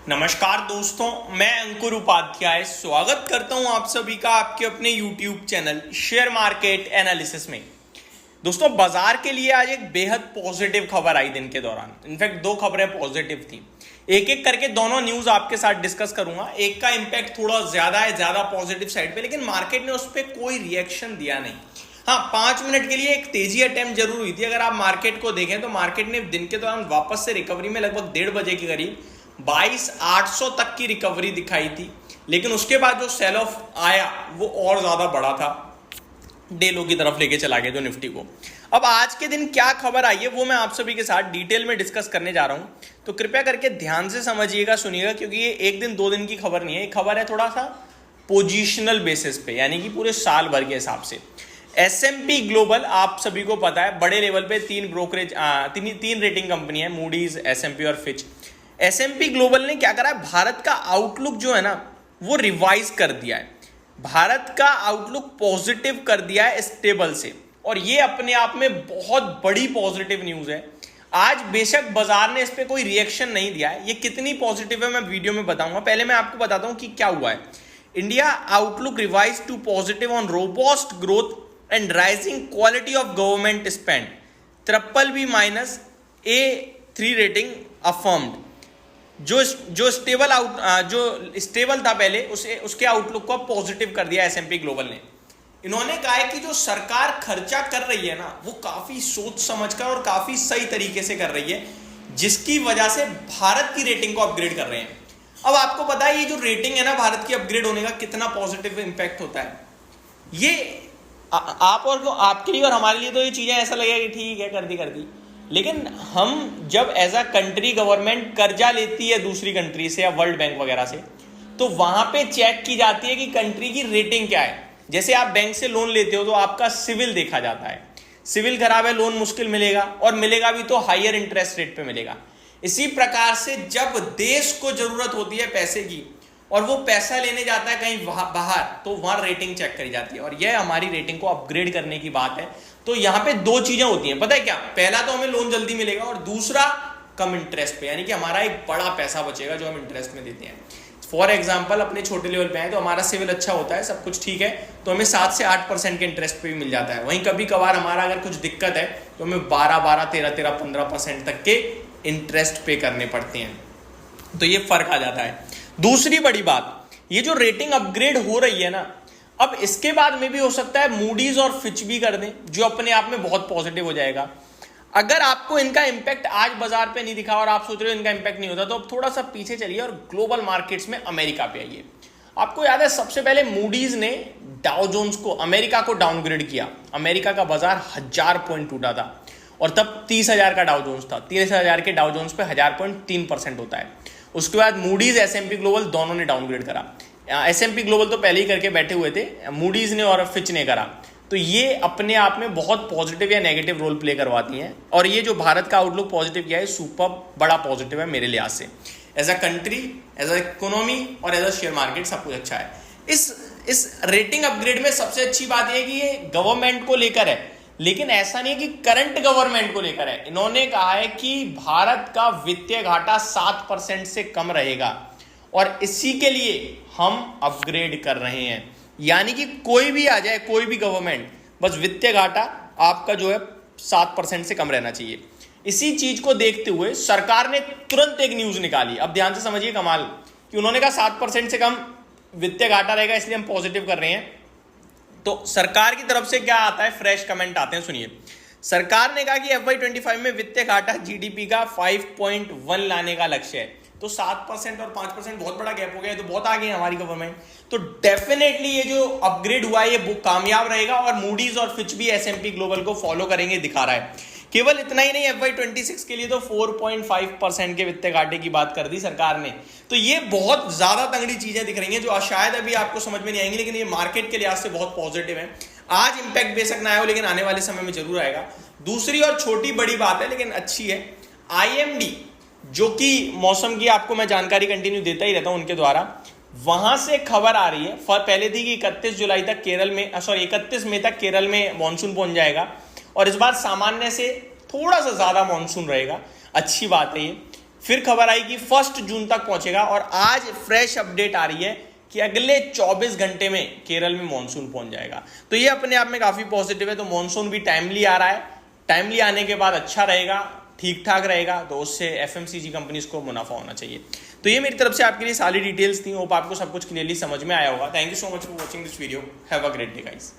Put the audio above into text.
नमस्कार दोस्तों, मैं अंकुर उपाध्याय स्वागत करता हूं आप सभी का आपके अपने YouTube channel share market analysis में। दोस्तों, बाजार के लिए आज एक बेहद पॉजिटिव खबर आई दिन के दौरान। इनफैक्ट दो खबरें पॉजिटिव थी। एक एक करके दोनों न्यूज आपके साथ डिस्कस करूंगा। एक का इंपैक्ट थोड़ा ज्यादा है, ज्यादा पॉजिटिव साइड पे, लेकिन मार्केट ने उस पर कोई रिएक्शन दिया नहीं। हाँ, 5 मिनट के लिए एक तेजी अटेम्प्ट जरूर हुई थी। अगर आप मार्केट को देखें तो मार्केट ने दिन के दौरान वापस से रिकवरी में लगभग 1:30 बजे के करीब 22,800 तक की रिकवरी दिखाई थी, लेकिन उसके बाद जो सेल ऑफ आया वो और ज्यादा बड़ा था, डे लो की तरफ लेके चला गया जो निफ्टी को। अब आज के दिन क्या खबर आई है वो मैं आप सभी के साथ डिटेल में डिस्कस करने जा रहा हूं, तो कृपया करके ध्यान से समझिएगा, सुनिएगा, क्योंकि ये एक दिन दो दिन की खबर नहीं है। ये खबर है थोड़ा सा पोजिशनल बेसिस पे, यानी कि पूरे साल भर के हिसाब से। S&P ग्लोबल, आप सभी को पता है, बड़े लेवल पे तीन रेटिंग कंपनी है, मूडीज, S&P और फिच। S&P ग्लोबल ने क्या करा है, भारत का आउटलुक जो है ना वो रिवाइज कर दिया है। भारत का आउटलुक पॉजिटिव कर दिया है स्टेबल से, और ये अपने आप में बहुत बड़ी पॉजिटिव न्यूज है। आज बेशक बाजार ने इस पे कोई रिएक्शन नहीं दिया है, ये कितनी पॉजिटिव है मैं वीडियो में बताऊंगा। पहले मैं आपको बताता हूं कि क्या हुआ है। India outlook revise to positive on robust growth and rising quality of government spend, BBB- A3 rating affirmed. जो स्टेबल था पहले, उसके आउटलुक को पॉजिटिव कर दिया S&P ग्लोबल ने। इन्होंने कहा है कि जो सरकार खर्चा कर रही है ना वो काफी सोच समझकर और काफी सही तरीके से कर रही है, जिसकी वजह से भारत की रेटिंग को अपग्रेड कर रहे हैं। अब आपको पता है ये जो रेटिंग है ना भारत की अपग्रेड होने का कितना पॉजिटिव इंपैक्ट होता है। ये आप और आपके लिए और हमारे लिए तो ये चीजें ऐसा लगेगा कि ठीक है, कर दी, लेकिन हम जब एज अ कंट्री गवर्नमेंट कर्जा लेती है दूसरी कंट्री से या वर्ल्ड बैंक वगैरह से, तो वहां पे चेक की जाती है कि कंट्री की रेटिंग क्या है। जैसे आप बैंक से लोन लेते हो तो आपका सिविल देखा जाता है। सिविल खराब है, लोन मुश्किल मिलेगा, और मिलेगा भी तो हायर इंटरेस्ट रेट पे मिलेगा। इसी प्रकार से जब देश को जरूरत होती है पैसे की और वो पैसा लेने जाता है कहीं बाहर, तो वहां रेटिंग चेक करी जाती है, और यह हमारी रेटिंग को अपग्रेड करने की बात है। तो यहां पे दो चीजें होती हैं, पता है क्या? पहला तो हमें लोन जल्दी मिलेगा, और दूसरा कम इंटरेस्ट पे, यानी कि हमारा एक बड़ा पैसा बचेगा जो हम इंटरेस्ट में देते हैं। फॉर एग्जाम्पल, अपने छोटे लेवल पे है तो हमारा सिविल अच्छा होता है, सब कुछ ठीक है, तो हमें 7 से 8% के इंटरेस्ट पे भी मिल जाता है। वहीं कभी कभार हमारा अगर कुछ दिक्कत है तो हमें 12, 13, 15% तक के इंटरेस्ट पे करने पड़ते हैं, तो ये फर्क आ जाता है। दूसरी बड़ी बात, ये जो रेटिंग अपग्रेड हो रही है ना, अब इसके बाद में भी हो सकता है मूडीज और फिच भी कर दें, जो अपने आप में बहुत पॉजिटिव हो जाएगा। अगर आपको इनका इंपैक्ट आज बाजार पे नहीं दिखा और आप सोच रहे हो इनका इंपैक्ट नहीं होता, तो अब थोड़ा सा पीछे चलिए और ग्लोबल मार्केट्स में अमेरिका पे आइए। आपको याद है सबसे पहले मूडीज ने डाउ जोन्स को, अमेरिका को डाउनग्रेड किया। अमेरिका का बाजार 1000 पॉइंट टूटा था, और तब 30,000 का डाउ जोन्स था। 30,000 के डाउ जोन्स पे 1000.3% होता है। उसके बाद मूडीज, S&P ग्लोबल दोनों ने डाउनग्रेड करा। S&P ग्लोबल तो पहले ही करके बैठे हुए थे, मूडीज ने और फिच ने करा। तो ये अपने आप में बहुत पॉजिटिव या नेगेटिव रोल प्ले करवाती हैं, और ये जो भारत का आउटलुक पॉजिटिव किया है, सुपर बड़ा पॉजिटिव है मेरे लिहाज से। As a country, as a economy और एज अ शेयर मार्केट सब कुछ अच्छा है। इस रेटिंग अपग्रेड में सबसे अच्छी बात यह है कि ये गवर्नमेंट को लेकर है, लेकिन ऐसा नहीं है कि करंट गवर्नमेंट को लेकर है। इन्होंने कहा है कि भारत का वित्तीय घाटा 7% से कम रहेगा, और इसी के लिए हम अपग्रेड कर रहे हैं। यानी कि कोई भी आ जाए, कोई भी गवर्नमेंट, बस वित्तीय घाटा आपका जो है 7% से कम रहना चाहिए। इसी चीज को देखते हुए सरकार ने तुरंत एक न्यूज निकाली। अब ध्यान से समझिए कमाल, कि उन्होंने कहा 7% से कम वित्तीय घाटा रहेगा, इसलिए हम पॉजिटिव कर रहे हैं। तो सरकार की तरफ से क्या आता है, फ्रेश कमेंट आते हैं, सुनिए। सरकार ने कहा कि FY25 में वित्तीय घाटा GDP का 5.1 लाने का लक्ष्य है। तो 7% और 5% बहुत बड़ा गैप हो गया है, तो बहुत आगे है हमारी गवर्नमेंट। तो डेफिनेटली ये जो अपग्रेड हुआ है ये कामयाब रहेगा, और मूडीज और फिच भी S&P ग्लोबल को फॉलो करेंगे, दिखा रहा है। केवल इतना ही नहीं, FY26 के लिए तो 4.5% के वित्तीय घाटे की बात कर दी सरकार ने। तो ये बहुत ज्यादा तगड़ी चीजें दिख रही हैं, जो शायद अभी आपको समझ में नहीं आएंगी, लेकिन ये मार्केट के लिहाज से बहुत पॉजिटिव है। आज इंपैक्ट बेशक ना आया हो, लेकिन आने वाले समय में जरूर आएगा। दूसरी और छोटी बड़ी बात है लेकिन अच्छी है, IMD, जो कि मौसम की आपको मैं जानकारी कंटिन्यू देता ही रहता हूं उनके द्वारा, वहां से खबर आ रही है। पहले थी कि 31 जुलाई तक केरल में, 31 मई तक केरल में मानसून पहुंच जाएगा, और इस बार सामान्य से थोड़ा सा ज्यादा मानसून रहेगा। अच्छी बात है ये। फिर खबर आई कि 1 जून तक पहुंचेगा, और आज फ्रेश अपडेट आ रही है कि अगले 24 घंटे में केरल में मॉनसून पहुंच जाएगा। तो ये अपने आप में काफी पॉजिटिव है। तो मॉनसून भी टाइमली आ रहा है, टाइमली आने के बाद अच्छा रहेगा, ठीक ठाक रहेगा, तो उससे एफएमसीजी कंपनीज को मुनाफा होना चाहिए। तो ये मेरी तरफ से आपके लिए सारी डिटेल्स थी। होप आपको सब कुछ क्लियरली समझ में आया होगा। Thank you so much for watching this video. Have a great day guys.